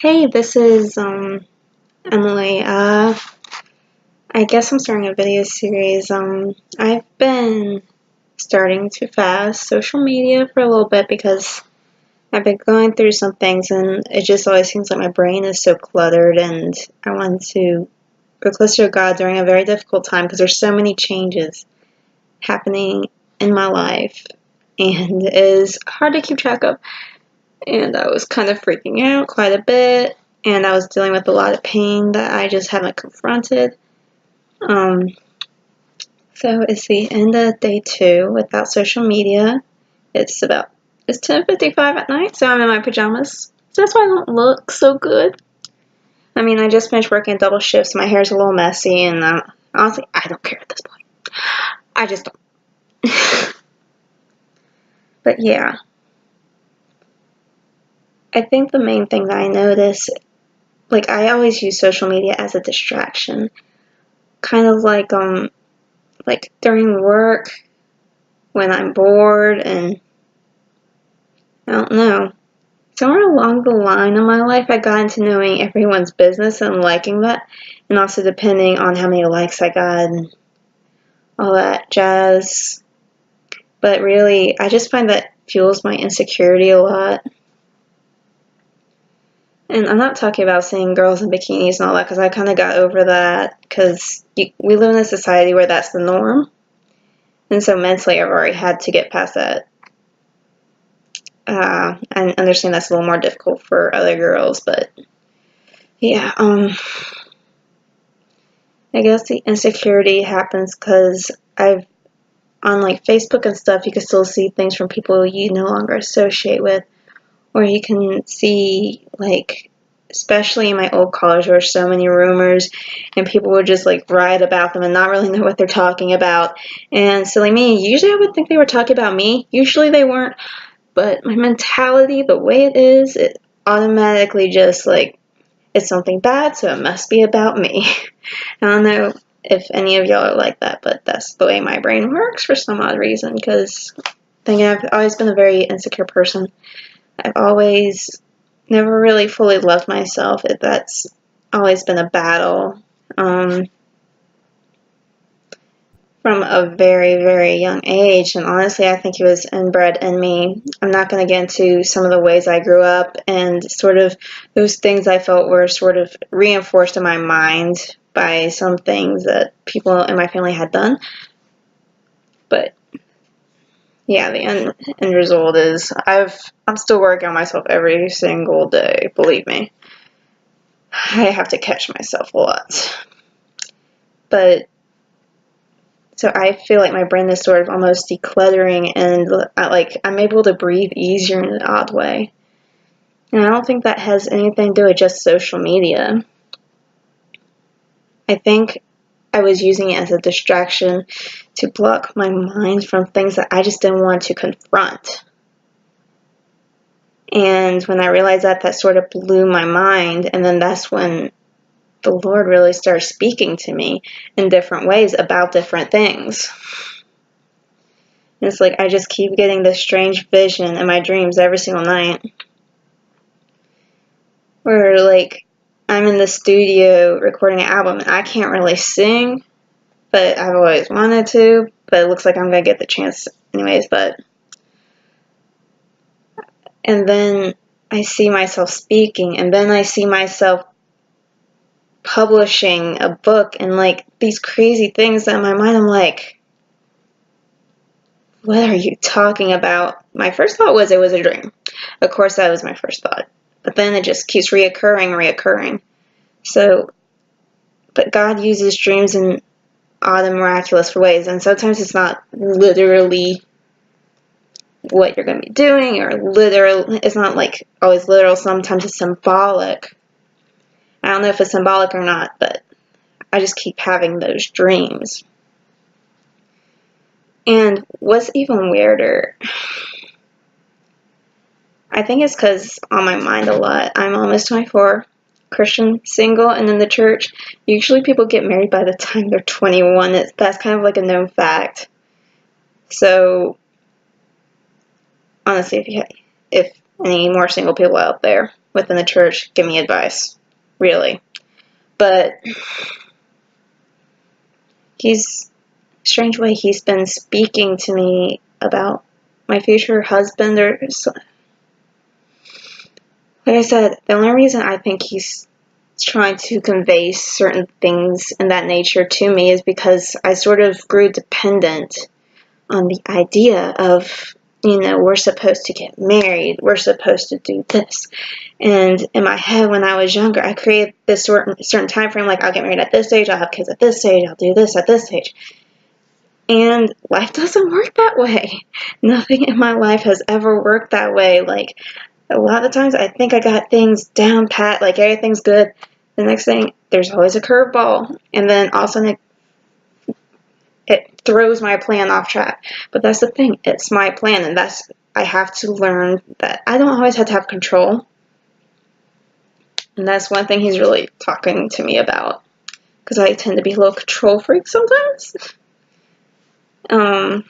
Hey, this is Emily. I guess I'm starting a video series. I've been starting to fast social media for a little bit because I've been going through some things and it just always seems like my brain is so cluttered, and I want to go closer to God during a very difficult time because there's so many changes happening in my life and it is hard to keep track of. And I was kind of freaking out quite a bit, and I was dealing with a lot of pain that I just haven't confronted. Um, so it's the end of day 2 without social media. It's 10:55 at night, so I'm in my pajamas. So that's why I don't look so good. I mean, I just finished working double shifts. My hair's a little messy, and honestly, I don't care at this point. I just don't. But yeah, I think the main thing that I notice, like, I always use social media as a distraction. Kind of like during work when I'm bored, and I don't know. Somewhere along the line of my life, I got into knowing everyone's business and liking that, and also depending on how many likes I got and all that jazz. But really, I just find that fuels my insecurity a lot. And I'm not talking about seeing girls in bikinis and all that, because I kind of got over that, because we live in a society where that's the norm. And so mentally, I've already had to get past that. I understand that's a little more difficult for other girls, but yeah, I guess the insecurity happens because on like Facebook and stuff, you can still see things from people you no longer associate with, or you can see, like, especially in my old college, there were so many rumors, and people would just like write about them and not really know what they're talking about. And silly me, usually I would think they were talking about me. Usually they weren't. But my mentality, the way it is, it automatically just like, it's something bad, so it must be about me. I don't know if any of y'all are like that, but that's the way my brain works for some odd reason, because I've always been a very insecure person. I've always never really fully loved myself. That's always been a battle. From a very, very young age, and honestly, I think it was inbred in me. I'm not going to get into some of the ways I grew up and sort of those things I felt were sort of reinforced in my mind by some things that people in my family had done. But yeah, the end result is I'm still working on myself every single day, believe me. I have to catch myself a lot. But so I feel like my brain is sort of almost decluttering, and I'm able to breathe easier in an odd way. And I don't think that has anything to do with just social media. I think I was using it as a distraction to block my mind from things that I just didn't want to confront. And when I realized that, that sort of blew my mind, and then that's when the Lord really started speaking to me in different ways about different things. It's like I just keep getting this strange vision in my dreams every single night, where like I'm in the studio recording an album and I can't really sing, but I've always wanted to, but it looks like I'm going to get the chance anyways. And then I see myself speaking, and then I see myself publishing a book, and like these crazy things that in my mind I'm like, what are you talking about? My first thought was it was a dream. Of course, that was my first thought. But then it just keeps reoccurring. So, but God uses dreams in odd and miraculous ways. And sometimes it's not literally what you're going to be doing, or literal. It's not like always literal. Sometimes it's symbolic. I don't know if it's symbolic or not, but I just keep having those dreams. And what's even weirder, I think it's because on my mind a lot. I'm almost 24, Christian, single, and in the church, usually people get married by the time they're 21. That's kind of like a known fact. So, honestly, if any more single people out there within the church, give me advice. Really. But strange way he's been speaking to me about my future husband, or like I said, the only reason I think he's trying to convey certain things in that nature to me is because I sort of grew dependent on the idea of, we're supposed to get married, we're supposed to do this. And in my head, when I was younger, I created this certain time frame, like I'll get married at this age, I'll have kids at this age, I'll do this at this age. And life doesn't work that way. Nothing in my life has ever worked that way. Like, a lot of times I think I got things down pat, like everything's good. The next thing, there's always a curveball. And then all of a sudden it throws my plan off track. But that's the thing, it's my plan, and I have to learn that I don't always have to have control. And that's one thing he's really talking to me about, because I tend to be a little control freak sometimes. But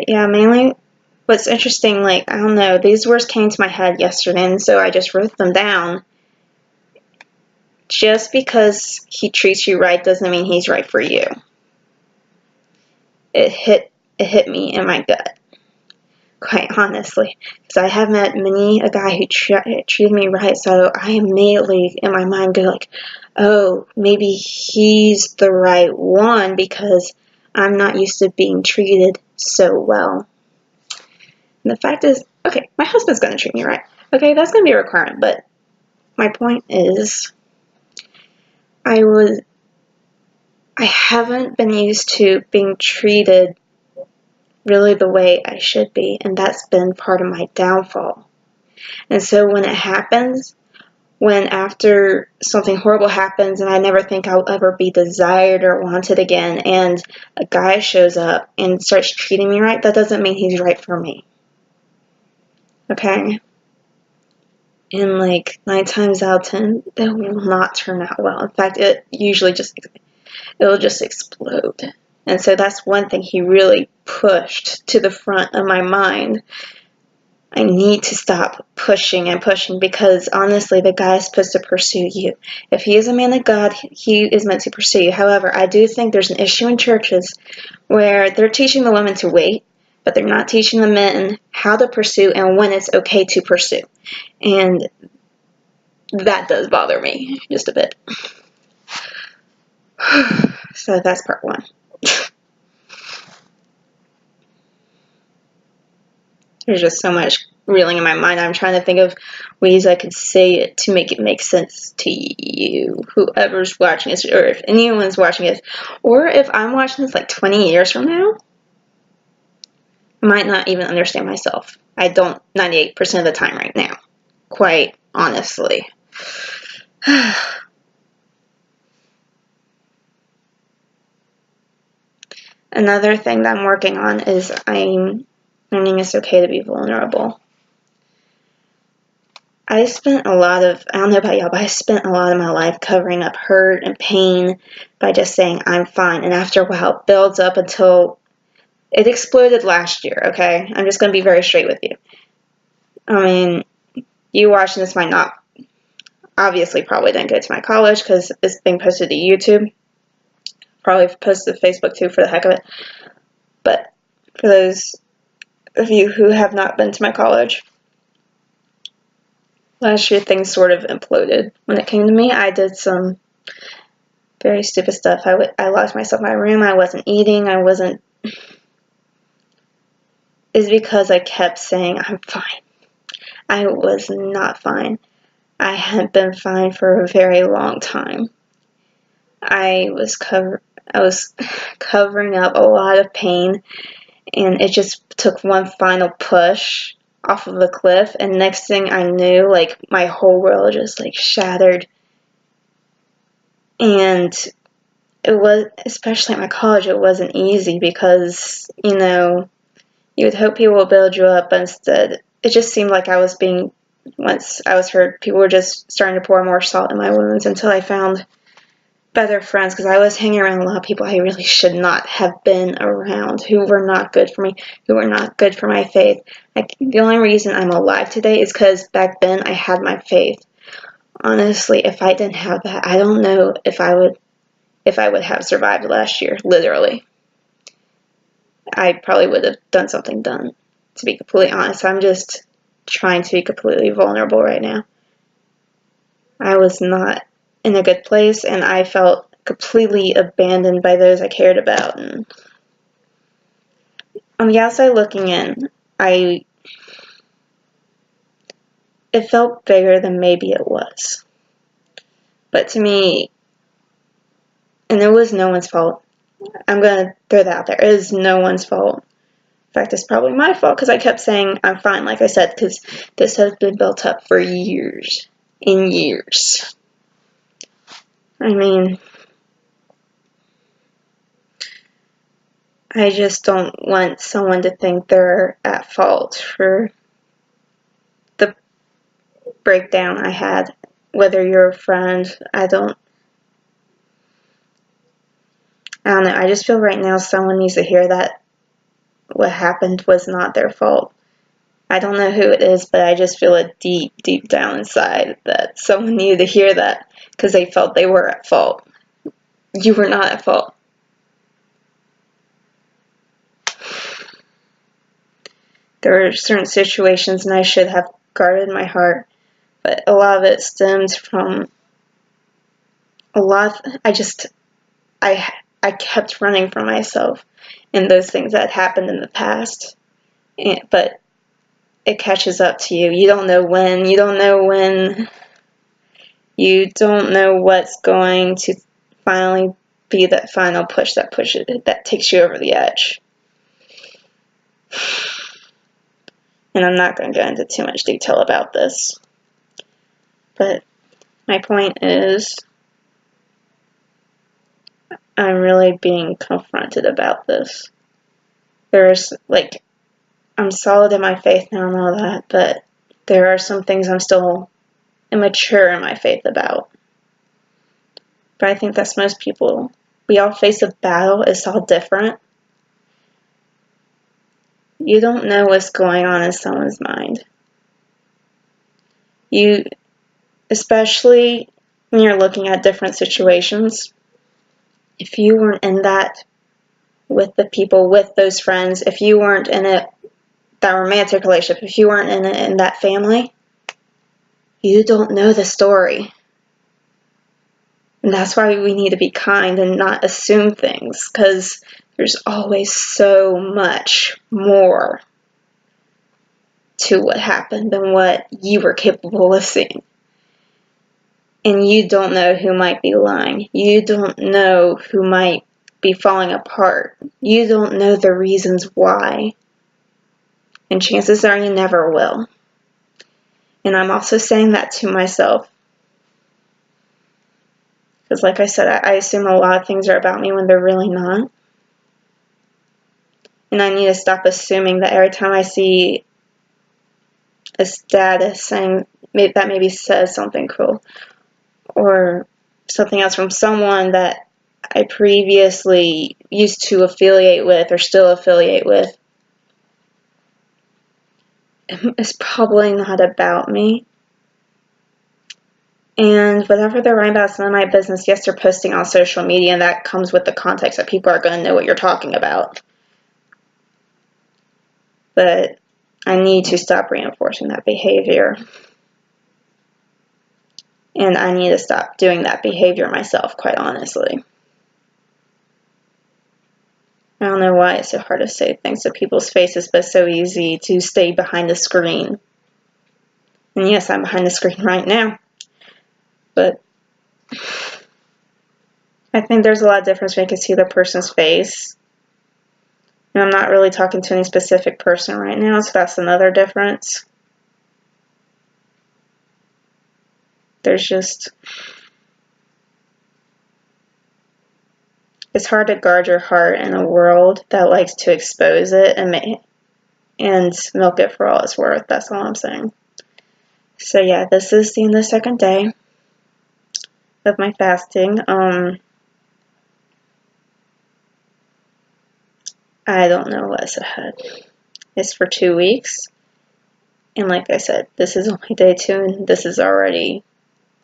yeah, mainly what's interesting, like, I don't know, these words came to my head yesterday, and so I just wrote them down. Just because he treats you right doesn't mean he's right for you. It hit me in my gut, quite honestly, because I have met many a guy who treated me right, so I immediately in my mind go like, oh, maybe he's the right one because I'm not used to being treated so well. And the fact is, okay, my husband's going to treat me right. Okay, that's going to be a requirement, but my point is, I haven't been used to being treated really the way I should be, and that's been part of my downfall. And so when it happens, when after something horrible happens and I never think I'll ever be desired or wanted again, and a guy shows up and starts treating me right, that doesn't mean he's right for me. Okay? And like 9 times out of 10, it will not turn out well. In fact, it'll just explode. And so that's one thing he really pushed to the front of my mind. I need to stop pushing and pushing, because honestly, the guy is supposed to pursue you. If he is a man of God, he is meant to pursue you. However, I do think there's an issue in churches where they're teaching the women to wait, but they're not teaching the men how to pursue and when it's okay to pursue. And that does bother me just a bit. So that's part 1. There's just so much reeling in my mind. I'm trying to think of ways I could say it to make it make sense to you, whoever's watching this, or if anyone's watching this, or if I'm watching this like 20 years from now, I might not even understand myself. I don't 98% of the time right now, quite honestly. Another thing that I'm working on is I'm learning it's okay to be vulnerable. I don't know about y'all, but I spent a lot of my life covering up hurt and pain by just saying I'm fine. And after a while, it builds up until it exploded last year, okay? I'm just going to be very straight with you. I mean, you watching this might not, obviously probably didn't go to my college because it's being posted to YouTube. Probably posted to Facebook too for the heck of it. But for those of you who have not been to my college, last year things sort of imploded. When it came to me, I did some very stupid stuff. I locked myself in my room. I wasn't eating. It's because I kept saying I'm fine. I was not fine. I hadn't been fine for a very long time. I was covering up a lot of pain, and it just took one final push off of the cliff, and next thing I knew, like, my whole world just like shattered. And it was, especially at my college, it wasn't easy because, you would hope people would build you up, but instead it just seemed like once I was hurt, people were just starting to pour more salt in my wounds until I found better friends, because I was hanging around a lot of people I really should not have been around, who were not good for me, who were not good for my faith. The only reason I'm alive today is because back then I had my faith. Honestly, if I didn't have that, I don't know if I would have survived last year, literally. I probably would have done something dumb, to be completely honest. I'm just trying to be completely vulnerable right now. I was not in a good place, and I felt completely abandoned by those I cared about. And on the outside looking in, it felt bigger than maybe it was. But to me, and it was no one's fault. I'm going to throw that out there. It is no one's fault. In fact, it's probably my fault because I kept saying I'm fine, like I said, because this has been built up for years and years. I mean, I just don't want someone to think they're at fault for the breakdown I had. Whether you're a friend, I don't know. I just feel right now someone needs to hear that what happened was not their fault. I don't know who it is, but I just feel it deep, deep down inside that someone needed to hear that because they felt they were at fault. You were not at fault. There are certain situations, and I should have guarded my heart, but a lot of it stems from I kept running from myself and those things that happened in the past, but it catches up to you. You don't know when. You don't know what's going to finally be that final push that takes you over the edge. And I'm not going to go into too much detail about this, but my point is I'm really being confronted about this. I'm solid in my faith now and all that, but there are some things I'm still immature in my faith about. But I think that's most people. We all face a battle. It's all different. You don't know what's going on in someone's mind. Especially when you're looking at different situations, if you weren't in that with the people, with those friends, if you weren't in it, that romantic relationship, if you weren't in it in that family, you don't know the story. And that's why we need to be kind and not assume things, because there's always so much more to what happened than what you were capable of seeing. And you don't know who might be lying. You don't know who might be falling apart. You don't know the reasons why. And chances are you never will. And I'm also saying that to myself. Because like I said, I assume a lot of things are about me when they're really not. And I need to stop assuming that every time I see a status saying that maybe says something cool, or something else from someone that I previously used to affiliate with or still affiliate with, it's probably not about me. And whatever they're writing about, it's none of my business. Yes, they're posting on social media, and that comes with the context that people are going to know what you're talking about. But I need to stop reinforcing that behavior. And I need to stop doing that behavior myself, quite honestly. I don't know why it's so hard to say things to people's faces, but it's so easy to stay behind the screen. And yes, I'm behind the screen right now. But I think there's a lot of difference when you can see the person's face. And I'm not really talking to any specific person right now, so that's another difference. It's hard to guard your heart in a world that likes to expose it and milk it for all it's worth. That's all I'm saying. So yeah, this is the end of the second day of my fasting. I don't know what's ahead. It's for 2 weeks. And like I said, this is only day 2 and this is already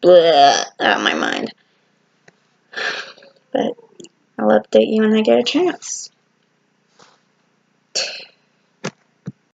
bleh, out of my mind. But I'll update you when I get a chance.